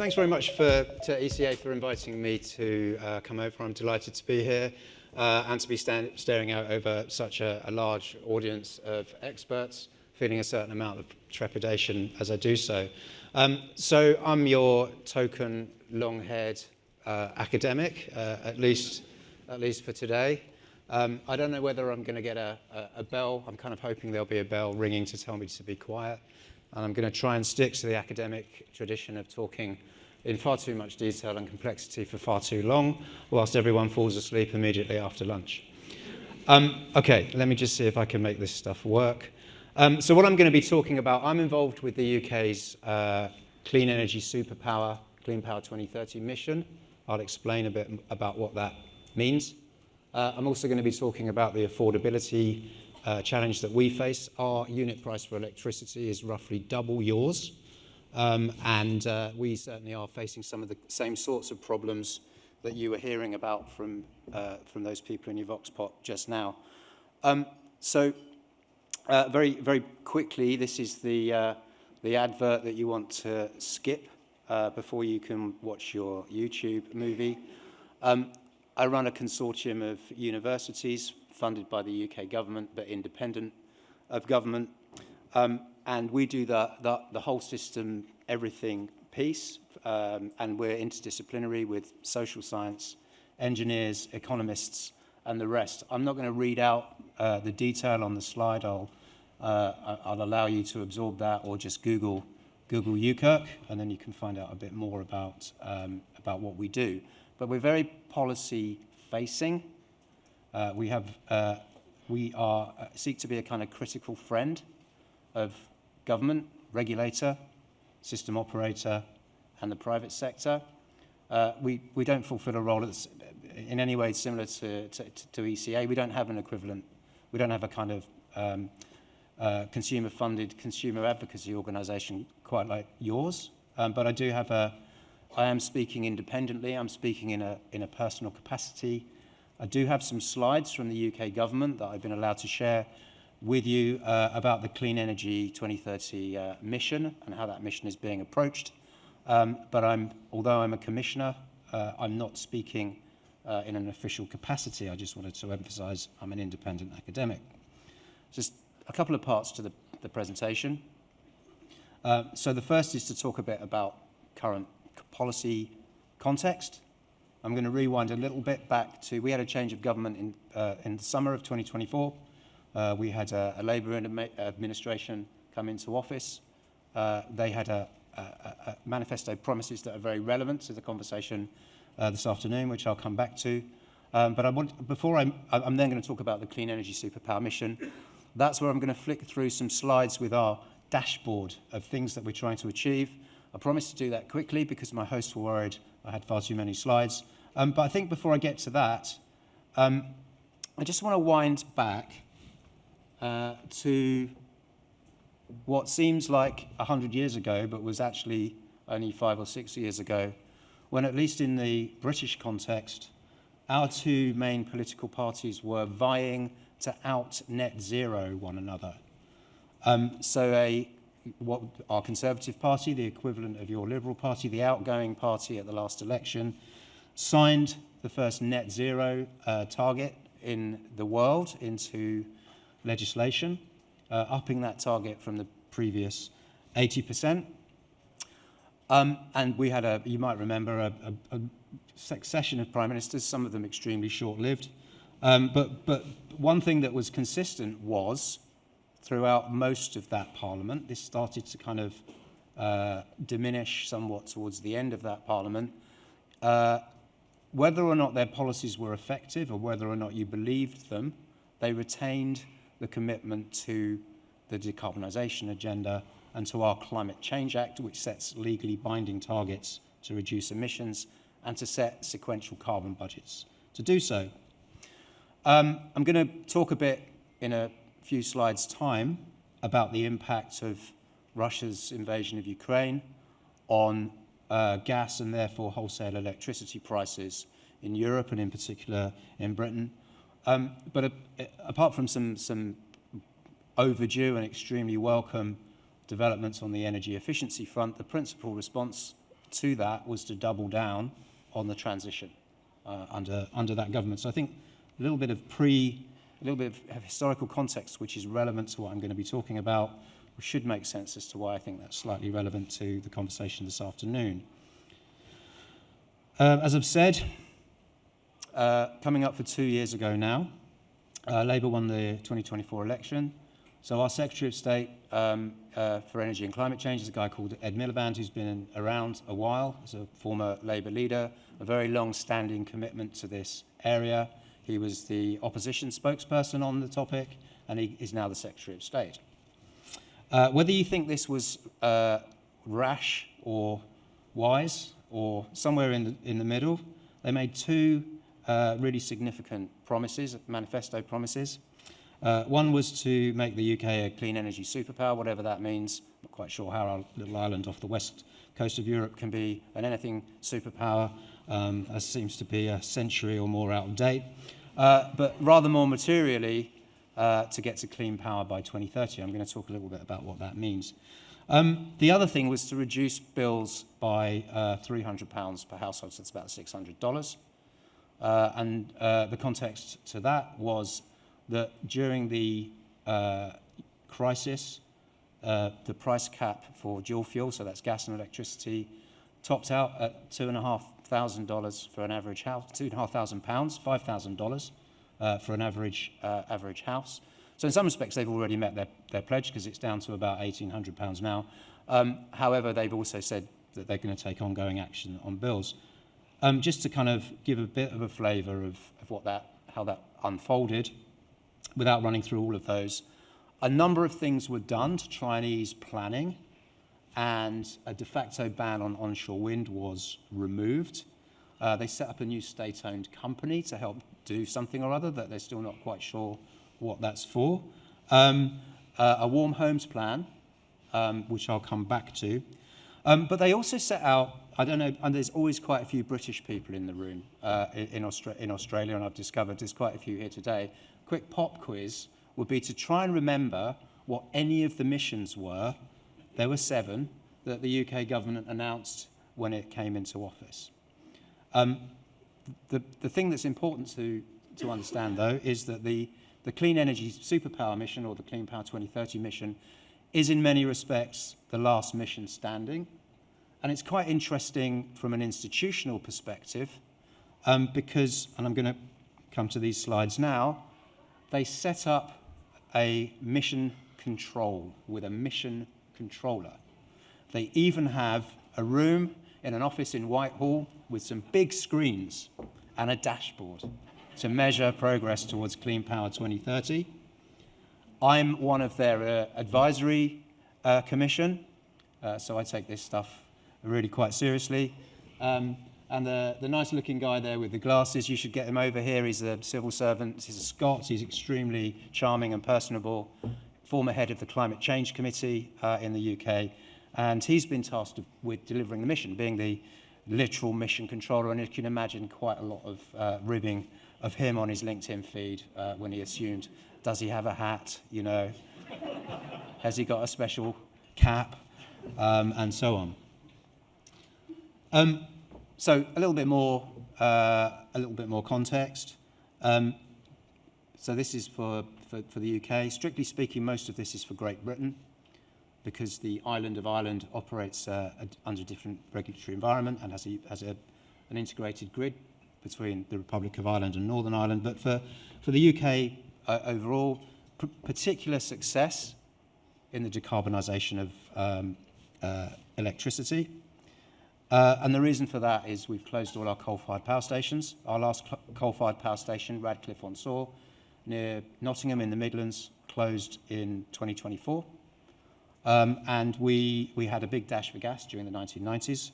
Thanks very much to ECA for inviting me to come over. I'm delighted to be here and to be staring out over such a large audience of experts, feeling a certain amount of trepidation as I do so. So I'm your token long-haired academic, at least for today. I don't know whether I'm going to get a bell. I'm kind of hoping there'll be a bell ringing to tell me to be quiet. And I'm going to try and stick to the academic tradition of talking in far too much detail and complexity for far too long, whilst everyone falls asleep immediately after lunch. Okay, let me just see if I can make this stuff work. So what I'm going to be talking about, I'm involved with the UK's Clean Energy Superpower, Clean Power 2030 mission. I'll explain a bit about what that means. I'm also going to be talking about the affordability challenge that we face. Our unit price for electricity is roughly double yours, and we certainly are facing some of the same sorts of problems that you were hearing about from those people in your Vox Pop just now. So very, very quickly, this is the advert that you want to skip before you can watch your YouTube movie. I run a consortium of universities funded by the UK government, but independent of government. And we do the whole system, everything piece, and we're interdisciplinary with social science, engineers, economists, and the rest. I'm not going to read out the detail on the slide. I'll allow you to absorb that, or just Google UKirk, and then you can find out a bit more about what we do. But we're very policy-facing. We seek to be a kind of critical friend of government, regulator, system operator, and the private sector. We don't fulfill a role that's in any way similar to ECA. We don't have an equivalent. We don't have a kind of consumer-funded consumer advocacy organisation quite like yours. But I am speaking independently. I'm speaking in a personal capacity. I do have some slides from the UK government that I've been allowed to share with you about the Clean Energy 2030 mission and how that mission is being approached. But although I'm a commissioner, I'm not speaking in an official capacity. I just wanted to emphasize I'm an independent academic. Just a couple of parts to the presentation. So the first is to talk a bit about current policy context. I'm going to rewind a little bit back to, we had a change of government in the summer of 2024. We had a Labour administration come into office. They had a manifesto promises that are very relevant to the conversation this afternoon, which I'll come back to. But I'm then going to talk about the Clean Energy Superpower mission. That's where I'm going to flick through some slides with our dashboard of things that we're trying to achieve. I promised to do that quickly because my hosts were worried I had far too many slides. But I think before I get to that, I just want to wind back to what seems like 100 years ago, but was actually only 5 or 6 years ago, when at least in the British context, our two main political parties were vying to out net zero one another. So what our Conservative Party, the equivalent of your Liberal Party, the outgoing party at the last election, signed the first net zero target in the world into legislation, upping that target from the previous 80%. And we had you might remember, a succession of prime ministers, some of them extremely short-lived. But one thing that was consistent was, throughout most of that parliament, this started to kind of diminish somewhat towards the end of that parliament, whether or not their policies were effective or whether or not you believed them, they retained the commitment to the decarbonisation agenda and to our Climate Change Act, which sets legally binding targets to reduce emissions and to set sequential carbon budgets to do so. I'm going to talk a bit in a few slides' time about the impact of Russia's invasion of Ukraine on gas and therefore wholesale electricity prices in Europe and in particular in Britain. But apart from some overdue and extremely welcome developments on the energy efficiency front, the principal response to that was to double down on the transition under that government. So I think a little bit of historical context, which is relevant to what I'm going to be talking about, which should make sense as to why I think that's slightly relevant to the conversation this afternoon. As I've said, coming up for 2 years ago now, Labour won the 2024 election. So our Secretary of State for Energy and Climate Change is a guy called Ed Miliband, who's been around a while as a former Labour leader, a very long-standing commitment to this area. He was the opposition spokesperson on the topic, and he is now the Secretary of State. Whether you think this was rash or wise or somewhere in the middle, they made two really significant promises, manifesto promises. One was to make the UK a clean energy superpower, whatever that means. I'm not quite sure how our little island off the west coast of Europe can be an anything superpower. That seems to be a century or more out of date. But rather more materially, to get to clean power by 2030. I'm going to talk a little bit about what that means. The other thing was to reduce bills by £300 per household, so that's about $600. And the context to that was that during the crisis, the price cap for dual fuel, so that's gas and electricity, topped out at $2,500 for an average house, £2,500, $5,000 for an average house. So in some respects, they've already met their pledge because it's down to about £1,800 now. However, they've also said that they're going to take ongoing action on bills. Just to kind of give a bit of a flavour of how that unfolded, without running through all of those, a number of things were done to try and ease planning, and a de facto ban on onshore wind was removed. They set up a new state-owned company to help do something or other that they're still not quite sure what that's for. A warm homes plan, which I'll come back to. But they also set out, I don't know, and there's always quite a few British people in the room in Australia, and I've discovered there's quite a few here today. Quick pop quiz would be to try and remember what any of the missions were. There were 7 that the UK government announced when it came into office. The thing that's important to understand, though, is that the Clean Energy Superpower mission, or the Clean Power 2030 mission, is in many respects the last mission standing. And it's quite interesting from an institutional perspective because, and I'm going to come to these slides now, they set up a mission control with a mission controller. They even have a room in an office in Whitehall with some big screens and a dashboard to measure progress towards Clean Power 2030. I'm one of their advisory commission, so I take this stuff really quite seriously. And the nice-looking guy there with the glasses, you should get him over here. He's a civil servant. He's a Scot. He's extremely charming and personable, former head of the Climate Change Committee in the UK. And he's been tasked with delivering the mission, being the literal mission controller. And you can imagine quite a lot of ribbing of him on his LinkedIn feed when he assumed, does he have a hat, you know? Has he got a special cap? And so on. So a little bit more context. So this is for the UK. Strictly speaking, most of this is for Great Britain, because the island of Ireland operates under a different regulatory environment and has an integrated grid between the Republic of Ireland and Northern Ireland. But for the UK overall, particular success in the decarbonisation of electricity. And the reason for that is we've closed all our coal-fired power stations. Our last coal-fired power station, Radcliffe-on-Soar, near Nottingham in the Midlands, closed in 2024. And we had a big dash for gas during the 1990s.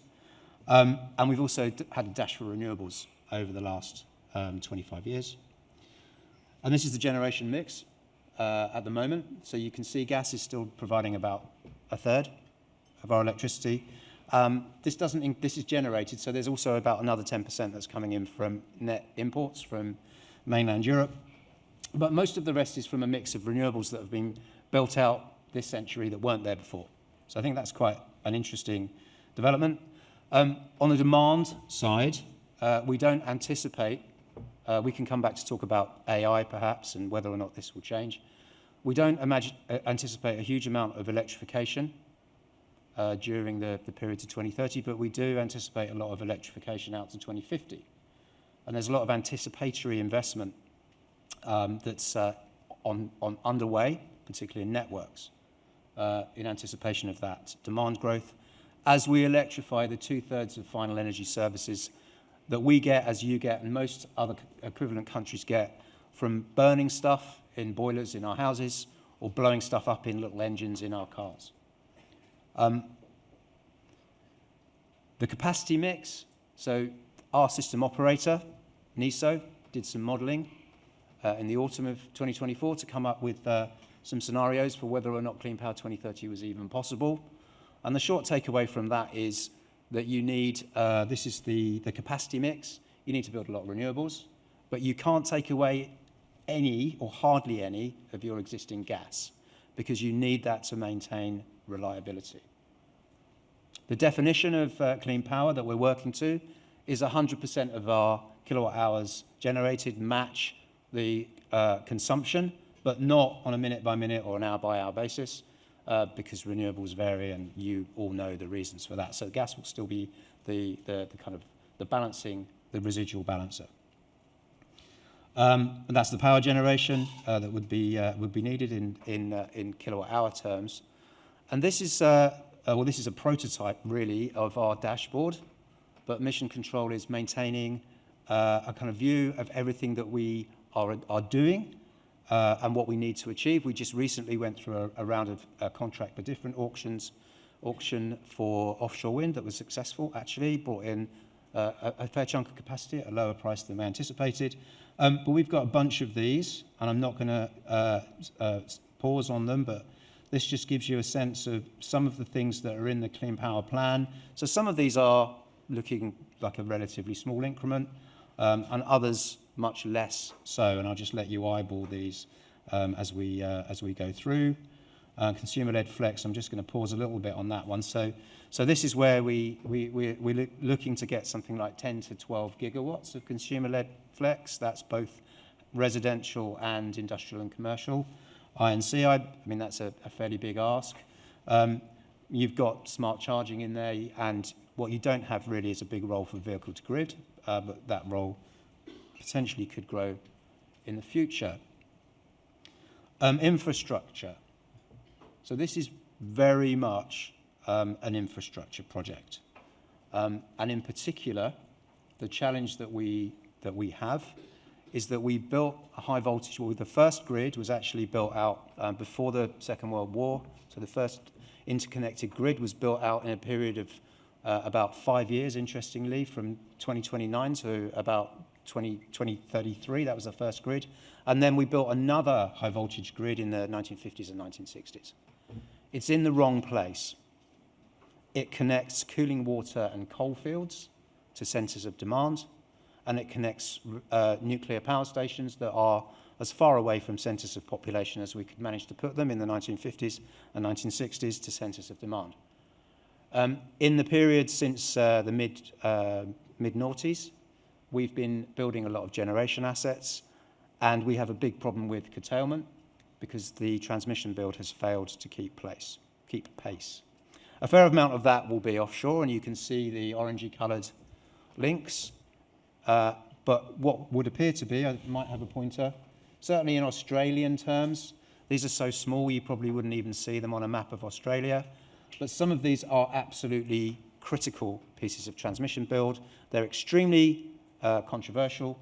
And we've also had a dash for renewables over the last 25 years. And this is the generation mix at the moment. So you can see gas is still providing about a third of our electricity. This is generated, so there's also about another 10% that's coming in from net imports from mainland Europe. But most of the rest is from a mix of renewables that have been built out this century that weren't there before. So I think that's quite an interesting development. On the demand side, we don't anticipate, we can come back to talk about AI perhaps and whether or not this will change. We don't anticipate a huge amount of electrification during the period to 2030, but we do anticipate a lot of electrification out to 2050. And there's a lot of anticipatory investment that's underway, particularly in networks, in anticipation of that demand growth. As we electrify the 2/3 of final energy services that we get, as you get, and most other equivalent countries get, from burning stuff in boilers in our houses or blowing stuff up in little engines in our cars. The capacity mix, so our system operator, NESO, did some modelling in the autumn of 2024 to come up with some scenarios for whether or not Clean Power 2030 was even possible. And the short takeaway from that is that you need, this is the capacity mix, you need to build a lot of renewables, but you can't take away any or hardly any of your existing gas because you need that to maintain reliability. The definition of clean power that we're working to is 100% of our kilowatt hours generated match the consumption, but not on a minute by minute or an hour by hour basis. Because renewables vary, and you all know the reasons for that. So gas will still be the kind of the balancing, the residual balancer. And that's the power generation that would be needed in kilowatt hour terms. And this is this is a prototype really of our dashboard, but Mission Control is maintaining a kind of view of everything that we are doing. And what we need to achieve. We just recently went through a round of contract for different auction for offshore wind that was successful, actually, brought in a fair chunk of capacity at a lower price than we anticipated. But we've got a bunch of these, and I'm not going to pause on them, but this just gives you a sense of some of the things that are in the Clean Power Plan. So some of these are looking like a relatively small increment, and others much less so, and I'll just let you eyeball these as we go through. Consumer-led flex, I'm just going to pause a little bit on that one. So this is where we're looking to get something like 10 to 12 gigawatts of consumer-led flex. That's both residential and industrial and commercial. I&C, I mean, that's a fairly big ask. You've got smart charging in there, and what you don't have really is a big role for vehicle to grid, but that role potentially could grow in the future. Infrastructure. So this is very much an infrastructure project. And in particular, the challenge that we have is that we built a high voltage, well, the first grid was actually built out before the Second World War. So the first interconnected grid was built out in a period of about 5 years, interestingly, from 2029 to about 2033, that was the first grid. And then we built another high voltage grid in the 1950s and 1960s. It's in the wrong place. It connects cooling water and coal fields to centres of demand, and it connects nuclear power stations that are as far away from centres of population as we could manage to put them in the 1950s and 1960s to centres of demand. In the period since the mid-noughties, we've been building a lot of generation assets, and we have a big problem with curtailment because the transmission build has failed to keep pace. A fair amount of that will be offshore, and you can see the orangey coloured links. But what would appear to be, I might have a pointer, certainly in Australian terms, these are so small you probably wouldn't even see them on a map of Australia. But some of these are absolutely critical pieces of transmission build. They're extremely controversial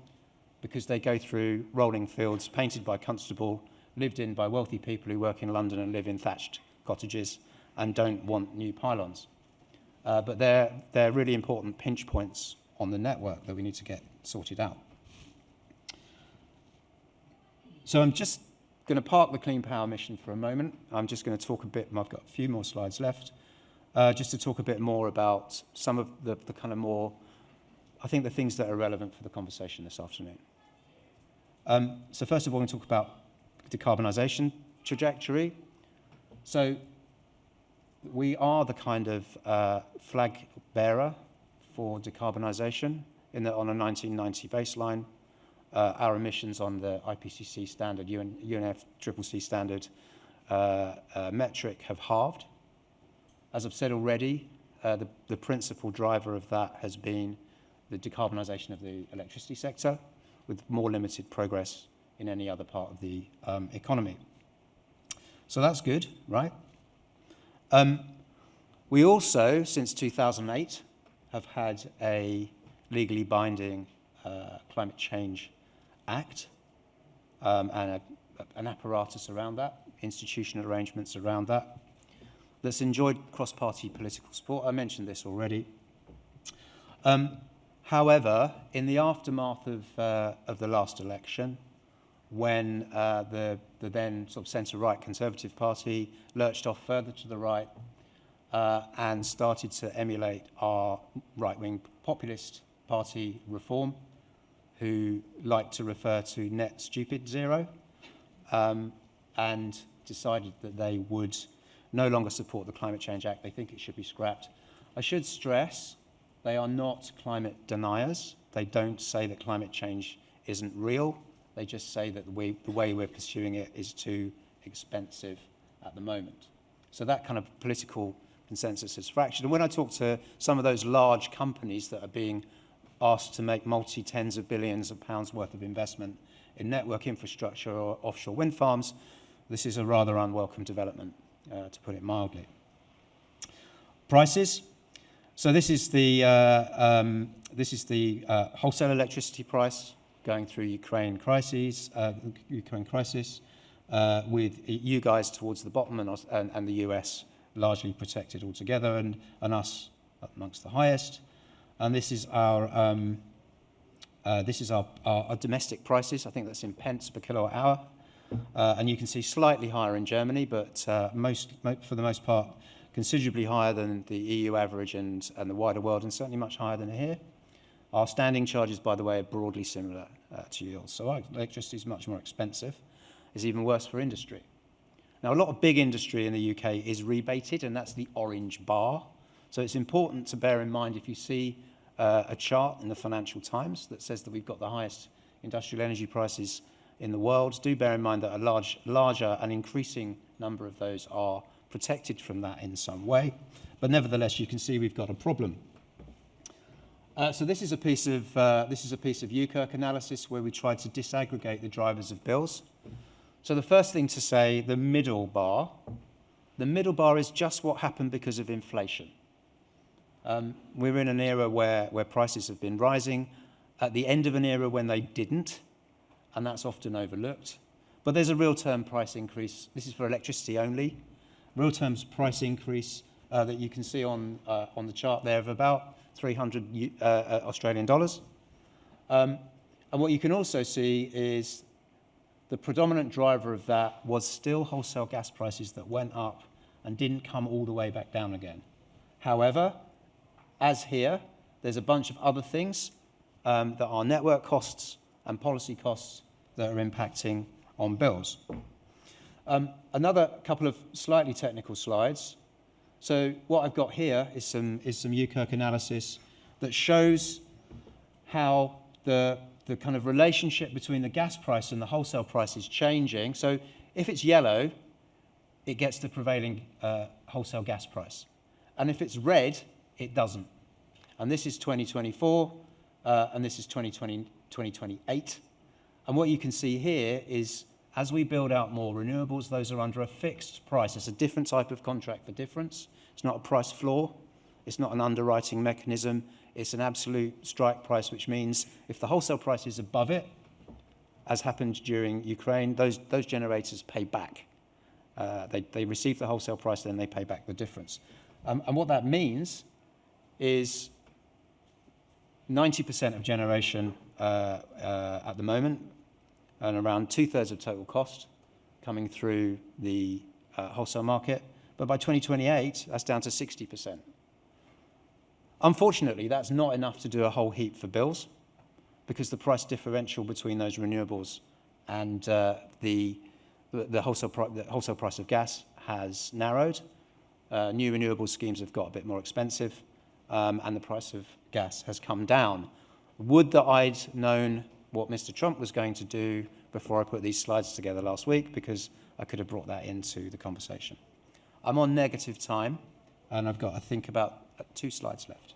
because they go through rolling fields painted by Constable, lived in by wealthy people who work in London and live in thatched cottages and don't want new pylons. But they're really important pinch points on the network that we need to get sorted out. So I'm just going to park the Clean Power mission for a moment. I'm just going to talk a bit, I've got a few more slides left, just to talk a bit more about some of the kind of more, I think, the things that are relevant for the conversation this afternoon. So first of all, we're going to talk about decarbonisation trajectory. So we are the kind of flag bearer for decarbonisation in that on a 1990 baseline, our emissions on the IPCC standard, UNFCCC standard metric have halved. As I've said already, the principal driver of that has been the decarbonisation of the electricity sector, with more limited progress in any other part of the economy. So that's good, right? We also, since 2008, have had a legally binding climate change act and an apparatus around that, institutional arrangements around that, that's enjoyed cross-party political support. I mentioned this already. However, in the aftermath of the last election, when the then sort of centre-right Conservative Party lurched off further to the right and started to emulate our right-wing populist party Reform, who like to refer to net stupid zero, and decided that they would no longer support the Climate Change Act. They think it should be scrapped. I should stress they are not climate deniers. They don't say that climate change isn't real. They just say that the way we're pursuing it is too expensive at the moment. So that kind of political consensus is fractured. And when I talk to some of those large companies that are being asked to make multi-tens of billions of pounds worth of investment in network infrastructure or offshore wind farms, this is a rather unwelcome development, to put it mildly. Prices. So this is the wholesale electricity price going through Ukraine crisis, with you guys towards the bottom and the US largely protected altogether, and us amongst the highest. And this is our domestic prices. I think that's in pence per kilowatt hour, and you can see slightly higher in Germany, but for the most part, considerably higher than the EU average and the wider world, and certainly much higher than here. Our standing charges, by the way, are broadly similar to yours. So our electricity is much more expensive. It's even worse for industry. Now, a lot of big industry in the UK is rebated, and that's the orange bar. So it's important to bear in mind if you see a chart in the Financial Times that says that we've got the highest industrial energy prices in the world, do bear in mind that a larger and increasing number of those are protected from that in some way. But nevertheless, you can see we've got a problem. So this is a piece of UKIRK analysis where we tried to disaggregate the drivers of bills. So the first thing to say, the middle bar is just what happened because of inflation. We're in an era where prices have been rising, at the end of an era when they didn't, and that's often overlooked. But there's a real term price increase. This is for electricity only. Real terms price increase that you can see on the chart there of about 300 Australian dollars. And what you can also see is the predominant driver of that was still wholesale gas prices that went up and didn't come all the way back down again. However, as here, there's a bunch of other things that are network costs and policy costs that are impacting on bills. Another couple of slightly technical slides. So what I've got here is some UKIRK analysis that shows how the kind of relationship between the gas price and the wholesale price is changing. So if it's yellow, it gets the prevailing wholesale gas price. And if it's red, it doesn't. And this is 2024, and this is 2028. And what you can see here is as we build out more renewables, those are under a fixed price. It's a different type of contract for difference. It's not a price floor. It's not an underwriting mechanism. It's an absolute strike price, which means if the wholesale price is above it, as happened during Ukraine, those generators pay back. They receive the wholesale price, then they pay back the difference. And what that means is 90% of generation at the moment, and around 2/3 of total cost coming through the wholesale market. But by 2028, that's down to 60%. Unfortunately, that's not enough to do a whole heap for bills, because the price differential between those renewables and the wholesale price of gas has narrowed. New renewable schemes have got a bit more expensive, and the price of gas has come down. Would that I'd known what Mr. Trump was going to do before I put these slides together last week, because I could have brought that into the conversation. I'm on negative time, and I've got, I think, about 2 slides left.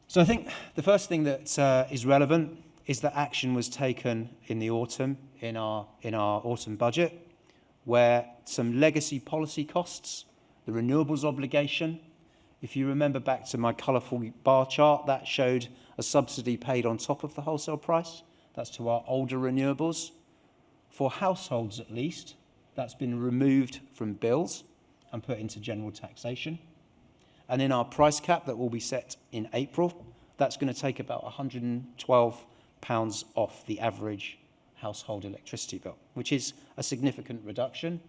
So I think the first thing that is relevant is that action was taken in the autumn, in our autumn budget, where some legacy policy costs, the renewables obligation, if you remember back to my colourful bar chart, that showed a subsidy paid on top of the wholesale price. That's to our older renewables. For households, at least, that's been removed from bills and put into general taxation. And in our price cap that will be set in April, that's going to take about £112 off the average household electricity bill, which is a significant reduction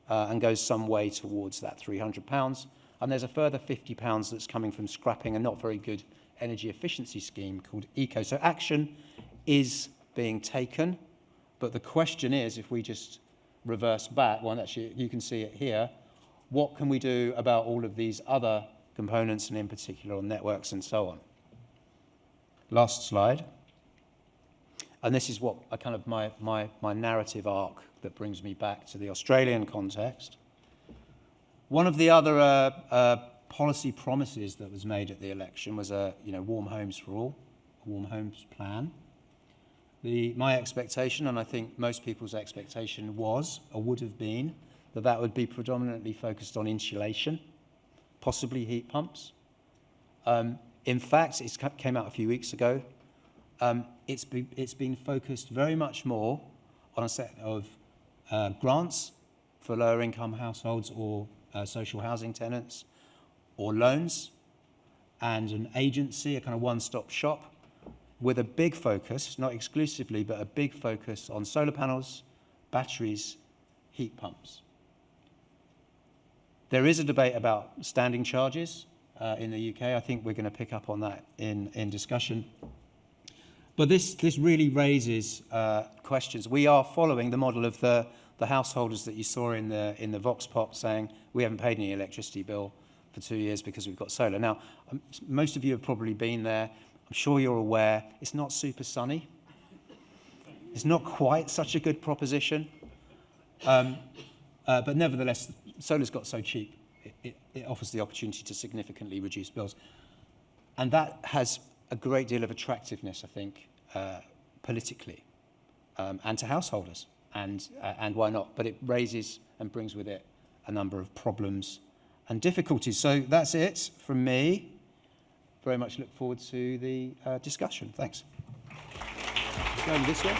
and goes some way towards that £300. And there's a further £50 that's coming from scrapping a not very good energy efficiency scheme called ECO. So action is being taken, but the question is, if we just reverse back, well, actually you can see it here, what can we do about all of these other components, and in particular on networks and so on? Last slide. And this is what a kind of my narrative arc that brings me back to the Australian context. One of the other policy promises that was made at the election was warm homes for all, a warm homes plan. My expectation, and I think most people's expectation was, or would have been, that would be predominantly focused on insulation, possibly heat pumps. In fact, it came out a few weeks ago. It's been focused very much more on a set of grants for lower income households or social housing tenants, or loans, and an agency, a kind of one-stop shop, with a big focus, not exclusively, but a big focus on solar panels, batteries, heat pumps. There is a debate about standing charges in the UK. I think we're going to pick up on that in discussion. But this really raises questions. We are following the model of the householders that you saw in the Vox Pop saying, we haven't paid any electricity bill for 2 years because we've got solar. Now, most of you have probably been there. I'm sure you're aware it's not super sunny. It's not quite such a good proposition. But nevertheless, solar's got so cheap, it offers the opportunity to significantly reduce bills. And that has a great deal of attractiveness, I think, politically, and to householders. And why not? But it raises and brings with it a number of problems and difficulties. So that's it from me. Very much look forward to the discussion. Thanks. Going this way.